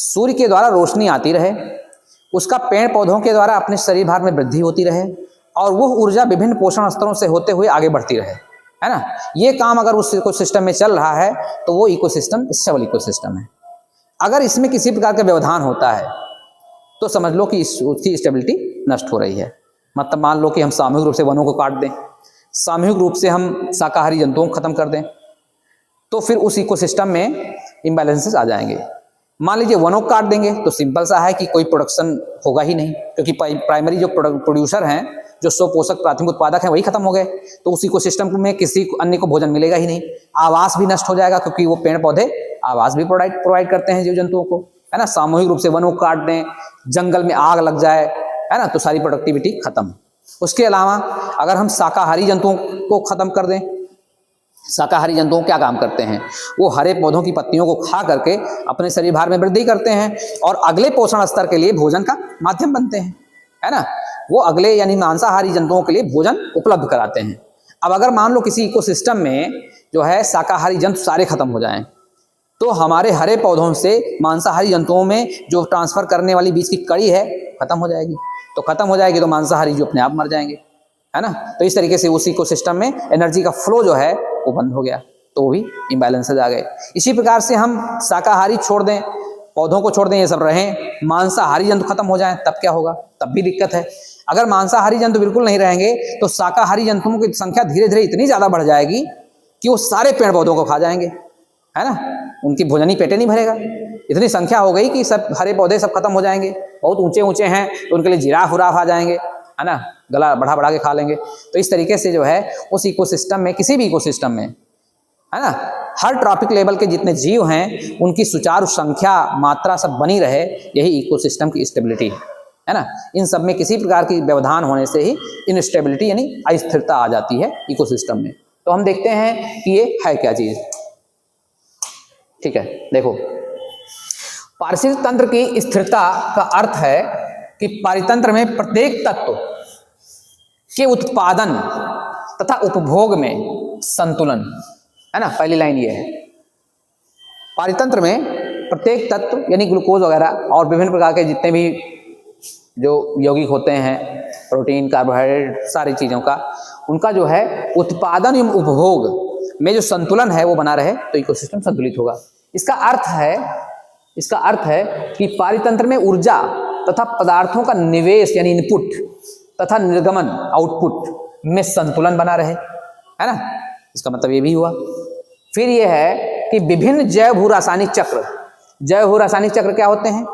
सूर्य के द्वारा रोशनी आती रहे, उसका पेड़ पौधों के द्वारा अपने शरीर भार में वृद्धि होती रहे और वह ऊर्जा विभिन्न पोषण स्तरों से होते हुए आगे बढ़ती रहे, है ना। ये काम अगर उस इकोसिस्टम में चल रहा है तो वो इकोसिस्टम स्टेबल इकोसिस्टम है। अगर इसमें किसी प्रकार का व्यवधान होता है तो समझ लो कि उसकी स्टेबिलिटी नष्ट हो रही है। मतलब मान लो कि हम सामूहिक रूप से वनों को काट दें, सामूहिक रूप से हम शाकाहारी जंतुओं को खत्म कर दें, तो फिर उस इकोसिस्टम में इम्बैलेंसेस आ जाएंगे। मान लीजिए वनों को काट देंगे तो सिंपल सा है कि कोई प्रोडक्शन होगा ही नहीं, क्योंकि प्राइमरी जो प्रोड्यूसर हैं, जो स्व पोषक प्राथमिक उत्पादक हैं, वही खत्म हो गए, तो उस इकोसिस्टम में किसी अन्य को भोजन मिलेगा ही नहीं। आवास भी नष्ट हो जाएगा, क्योंकि वो पेड़ पौधे आवास भी प्रोवाइड करते हैं जीव जंतुओं को, है ना। सामूहिक रूप से वनों को काट दें, जंगल में आग लग जाए, है ना, तो सारी प्रोडक्टिविटी खत्म। उसके अलावा अगर हम शाकाहारी जंतुओं को खत्म कर दें, शाकाहारी जंतु क्या काम करते हैं, वो हरे पौधों की पत्तियों को खा करके अपने शरीर भार में वृद्धि करते हैं और अगले पोषण स्तर के लिए भोजन का माध्यम बनते हैं, है ना। वो अगले यानी मांसाहारी जंतुओं के लिए भोजन उपलब्ध कराते हैं। अब अगर मान लो किसी इकोसिस्टम में जो है शाकाहारी जंतु सारे खत्म हो जाएं, तो हमारे हरे पौधों से मांसाहारी जंतुओं में जो ट्रांसफर करने वाली बीज की कड़ी है खत्म हो जाएगी। तो खत्म हो जाएगी तो मांसाहारी जो अपने आप मर जाएंगे, है ना। तो इस तरीके से उस इकोसिस्टम में एनर्जी का फ्लो जो है वो बंद हो गया, तो भी इम्बैलेंसेज आ गए। इसी प्रकार से हम शाकाहारी छोड़ दें, पौधों को छोड़ दें, ये सब रहें, मांसाहारी जंतु खत्म हो जाएं, तब क्या होगा, तब भी दिक्कत है। अगर मांसाहारी जंतु बिल्कुल नहीं रहेंगे तो शाकाहारी जंतुओं की संख्या धीरे धीरे इतनी ज़्यादा बढ़ जाएगी कि वो सारे पेड़ पौधों को खा जाएंगे, है ना। उनकी भोजनी पेटे नहीं भरेगा, इतनी संख्या हो गई कि सब हरे पौधे सब खत्म हो जाएंगे। बहुत ऊंचे ऊंचे हैं तो उनके लिए जिराफ उराफ आ जाएंगे, है ना, गला बढ़ा बढ़ा के खा लेंगे। तो इस तरीके से जो है उस इकोसिस्टम में, किसी भी इकोसिस्टम में, है ना, हर ट्रॉपिक लेवल के जितने जीव हैं उनकी सुचारू संख्या मात्रा सब बनी रहे, यही इकोसिस्टम की स्टेबिलिटी है ना। इन सब में किसी प्रकार की व्यवधान होने से ही इनस्टेबिलिटी यानी अस्थिरता आ जाती है इकोसिस्टम में। तो हम देखते हैं कि ये है क्या चीज। ठीक है, देखो, पारिस्थितिक तंत्र की स्थिरता का अर्थ है कि पारितंत्र में प्रत्येक तत्व के उत्पादन तथा उपभोग में संतुलन, है ना। पहली लाइन ये है, पारितंत्र में प्रत्येक तत्व यानी ग्लूकोज वगैरह और विभिन्न प्रकार के जितने भी जो यौगिक होते हैं, प्रोटीन, कार्बोहाइड्रेट, सारी चीज़ों का, उनका जो है उत्पादन एवं उपभोग में जो संतुलन है वो बना रहे तो इकोसिस्टम संतुलित होगा। इसका अर्थ है कि पारितंत्र में ऊर्जा तथा पदार्थों का निवेश यानी इनपुट तथा निर्गमन आउटपुट में संतुलन बना रहे, है ना। इसका मतलब ये भी हुआ। फिर ये है कि विभिन्न जैव भू रासायनिक चक्र, जैव भू रासायनिक चक्र क्या होते हैं,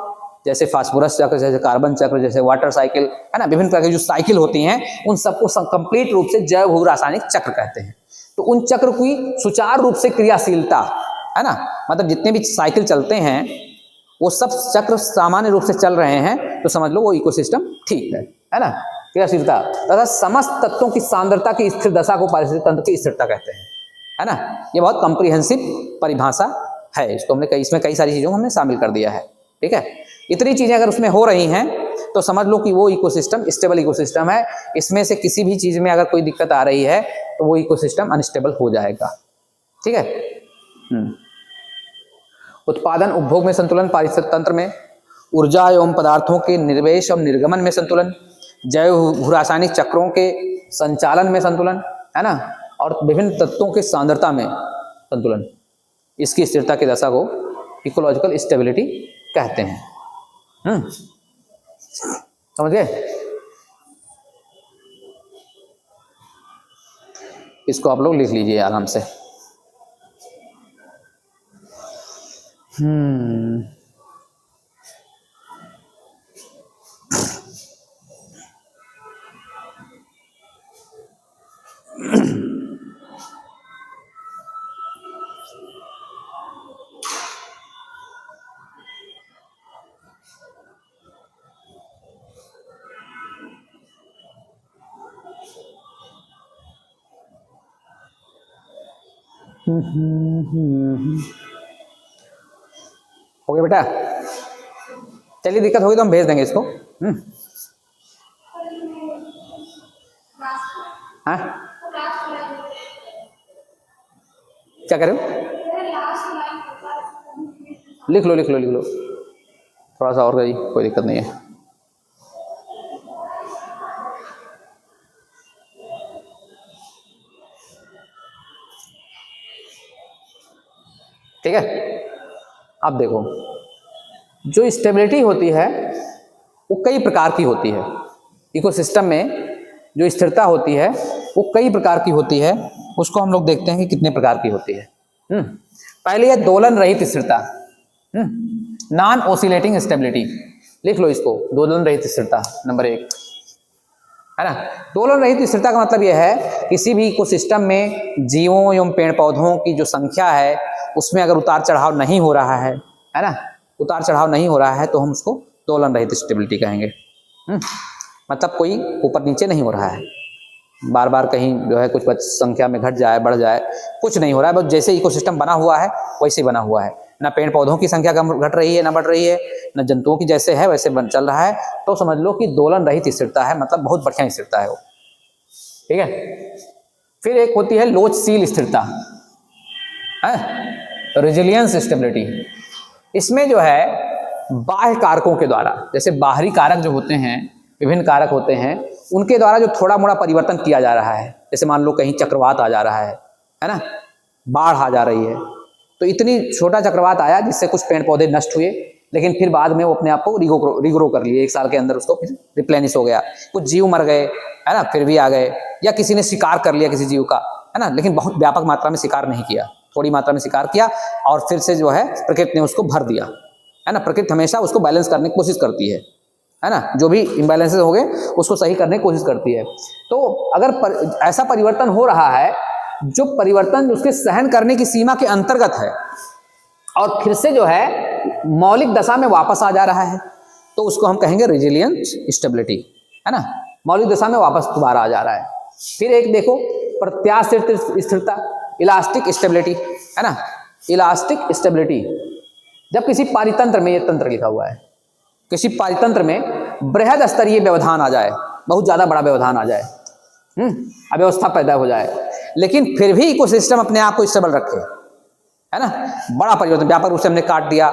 जैसे फास्फोरस चक्र, जैसे कार्बन चक्र, जैसे वाटर साइकिल, है ना, विभिन्न प्रकार की जो साइकिल होती हैं उन सबको कंप्लीट रूप से जैव भू रासायनिक चक्र कहते हैं। तो उन चक्र की सुचारू रूप से क्रियाशीलता, है ना, मतलब जितने भी साइकिल चलते हैं वो सब चक्र सामान्य रूप से चल रहे हैं तो समझ लो वो इकोसिस्टम ठीक है ना। क्रियाशीलता तथा समस्त तत्वों की सांद्रता की स्थिर दशा को पारिस्थितिक तंत्र की स्थिरता कहते हैं, है ना। ये बहुत कॉम्प्रिहेंसिव परिभाषा है, इसको हमने इसमें कई सारी चीज़ों को हमने शामिल कर दिया है। ठीक है, इतनी चीज़ें अगर उसमें हो रही हैं तो समझ लो कि वो इकोसिस्टम स्टेबल इकोसिस्टम है। इसमें से किसी भी चीज़ में अगर कोई दिक्कत आ रही है तो वो इकोसिस्टम अनस्टेबल हो जाएगा। ठीक है। उत्पादन उपभोग में संतुलन पारिस्थितिक तंत्र में, ऊर्जा एवं पदार्थों के निर्वेश और निर्गमन में संतुलन, जैव भू रासायनिक चक्रों के संचालन में संतुलन, है ना, और विभिन्न तत्वों के सांद्रता में संतुलन, इसकी स्थिरता की दशा को इकोलॉजिकल स्टेबिलिटी कहते हैं। समझ गए? इसको आप लोग लिख लीजिए आराम से। हो गया बेटा? चलिए, दिक्कत होगी तो हम भेज देंगे इसको। हाँ, क्या करें? लिख लो लिख लो लिख लो। थोड़ा सा और करिए, कोई दिक्कत नहीं है। ठीक है, अब देखो जो स्टेबिलिटी होती है वो कई प्रकार की होती है। इकोसिस्टम में जो स्थिरता होती है वो कई प्रकार की होती है। उसको हम लोग देखते हैं कि कितने प्रकार की होती है। पहले है दोलन रहित स्थिरता, नॉन ओसिलेटिंग स्टेबिलिटी। लिख लो इसको, दोलन रहित स्थिरता नंबर 1, है ना। दोलन रहित स्थिरता का मतलब यह है किसी भी इकोसिस्टम में जीवों एवं पेड़ पौधों की जो संख्या है उसमें अगर उतार चढ़ाव नहीं हो रहा है ना, उतार चढ़ाव नहीं हो रहा है तो हम उसको दोलन रहित स्टेबिलिटी कहेंगे। मतलब कोई ऊपर नीचे नहीं हो रहा है, बार बार कहीं जो है कुछ संख्या में घट जाए बढ़ जाए, कुछ नहीं हो रहा है, बस जैसे इकोसिस्टम बना हुआ है वैसे बना हुआ है। ना पेड़ पौधों की संख्या कम घट रही है ना बढ़ रही है, ना जंतुओं की जैसे है वैसे बन चल रहा है, तो समझ लो कि दोलन रहित स्थिरता है, मतलब बहुत बढ़िया स्थिरता है वो। ठीक है, फिर एक होती है लोचशील स्थिरता, रेजिलियंस स्टेबिलिटी। इसमें जो है बाह्य कारकों के द्वारा, जैसे बाहरी कारक जो होते हैं, विभिन्न कारक होते हैं, उनके द्वारा जो थोड़ा मोड़ा परिवर्तन किया जा रहा है, जैसे मान लो कहीं चक्रवात आ जा रहा है ना, बाढ़ आ जा रही है, तो इतनी छोटा चक्रवात आया जिससे कुछ पेड़ पौधे नष्ट हुए, लेकिन फिर बाद में वो अपने आप को रिग्रो कर लिए, 1 साल के अंदर उसको फिर रिप्लेनिश हो गया। कुछ जीव मर गए, है ना, फिर भी आ गए, या किसी ने शिकार कर लिया किसी जीव का, है ना, लेकिन बहुत व्यापक मात्रा में शिकार नहीं किया, थोड़ी मात्रा में शिकार किया और फिर से जो है प्रकृति ने उसको भर दिया, है ना। प्रकृति हमेशा उसको बैलेंस करने की कोशिश करती है ना, जो भी इम्बैलेंसेस हो गए उसको सही करने की कोशिश करती है। तो अगर ऐसा परिवर्तन हो रहा है जो परिवर्तन उसके सहन करने की सीमा के अंतर्गत है और फिर से जो है मौलिक दशा में वापस आ जा रहा है, तो उसको हम कहेंगे रेजिलियंट स्टेबिलिटी, है ना, मौलिक दशा में वापस दोबारा आ जा रहा है। फिर एक देखो प्रत्याशित स्थिरता, इलास्टिक स्टेबिलिटी, है ना, इलास्टिक स्टेबिलिटी। जब किसी पारितंत्र में, ये तंत्र लिखा हुआ है, किसी पारितंत्र में बृहद स्तरीय व्यवधान आ जाए, बहुत ज्यादा बड़ा व्यवधान आ जाए, अव्यवस्था पैदा हो जाए, लेकिन फिर भी इकोसिस्टम अपने आप को स्टेबल रखे, है ना, बड़ा परिवर्तन व्यापक रूप से हमने काट दिया,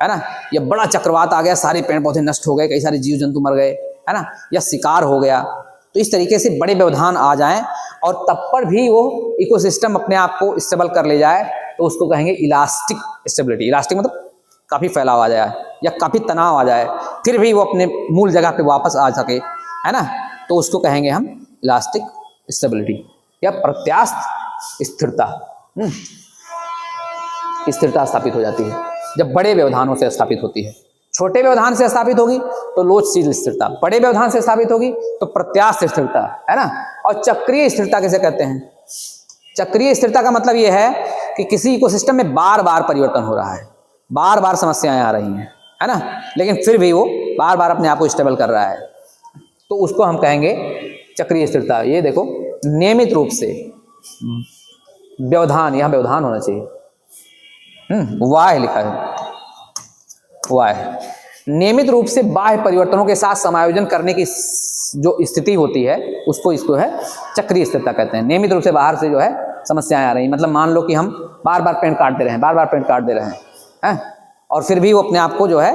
है ना, या बड़ा चक्रवात आ गया, सारे पेड़ पौधे नष्ट हो गए, कई सारे जीव जंतु मर गए, है ना, या शिकार हो गया, तो इस तरीके से बड़े व्यवधान आ जाएं और तब पर भी वो इकोसिस्टम अपने आप को स्टेबल कर ले जाए, तो उसको कहेंगे इलास्टिक स्टेबिलिटी। इलास्टिक मतलब काफी फैलाव आ जाए या काफी तनाव आ जाए, फिर भी वो अपने मूल जगह पे वापस आ सके, है ना, तो उसको कहेंगे हम इलास्टिक स्टेबिलिटी या प्रत्यास्थ स्थिरता। स्थिरता स्थापित हो जाती है जब बड़े व्यवधानों से स्थापित होती है। छोटे व्यवधान से स्थापित होगी तो लोचशील स्थिरता, बड़े व्यवधान से स्थापित होगी तो प्रत्यास्थ स्थिरता, है ना। और चक्रीय स्थिरता किसे कहते हैं? चक्रीय स्थिरता का मतलब यह है कि किसी इकोसिस्टम में बार बार परिवर्तन हो रहा है, बार बार समस्याएं आ रही हैं, है ना, लेकिन फिर भी वो बार बार अपने आप को स्टेबल कर रहा है, तो उसको हम कहेंगे चक्रीय स्थिरता। ये देखो नियमित रूप से व्यवधान, यहां व्यवधान होना चाहिए, वाय लिखा है, वाय, नियमित रूप से बाह्य परिवर्तनों के साथ समायोजन करने की जो स्थिति होती है उसको, इसको है चक्रीय स्थिरता कहते हैं। नियमित रूप से बाहर से जो है समस्याएं आ रही, मतलब मान लो कि हम बार बार पेड़ काट दे रहे हैं, बार बार पेड़ काट दे रहे हैं, और फिर भी वो अपने आप को जो है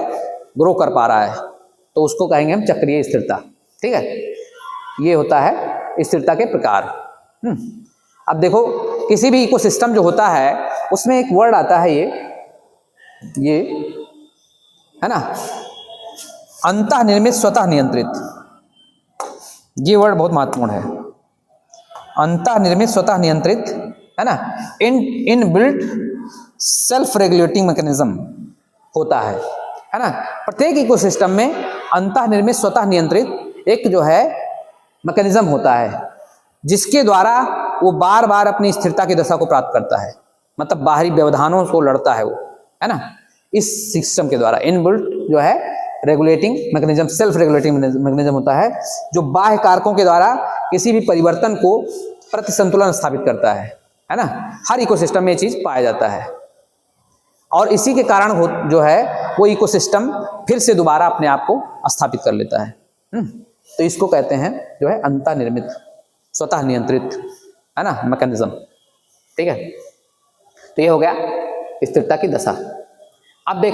ग्रो कर पा रहा है, तो उसको कहेंगे हम चक्रीय स्थिरता। ठीक है, ये होता है स्थिरता के प्रकार। अब देखो किसी भी इकोसिस्टम जो होता है उसमें एक वर्ड आता है, ये है ना, अंतः निर्मित स्वतः नियंत्रित। ये वर्ड बहुत महत्वपूर्ण है, अंतः निर्मित स्वतः नियंत्रित, है ना, इनबिल्ट सेल्फ रेगुलेटिंग मैकेनिज्म होता है ना। प्रत्येक इकोसिस्टम में अंतः निर्मित स्वतः नियंत्रित एक जो है मैकेनिज्म होता है जिसके द्वारा वो बार बार अपनी स्थिरता की दशा को प्राप्त करता है, मतलब बाहरी व्यवधानों को लड़ता है वो, है ना। इस सिस्टम के द्वारा इनबिल्ट जो है regulating mechanism, self regulating mechanism होता है जो बाह्य कारकों के द्वारा किसी भी परिवर्तन को प्रति संतुलन स्थापित करता है ना। हर इकोसिस्टम में ये चीज पाया जाता है और इसी के कारण जो है वो इकोसिस्टम फिर से दोबारा अपने आप को स्थापित कर लेता है। तो इसको कहते हैं जो है अंतः निर्मित स्वतः नियंत्रित, है ना, मैकेनिज्म। ठीक है, तो ये हो गया स्थिरता की दशा। अब देख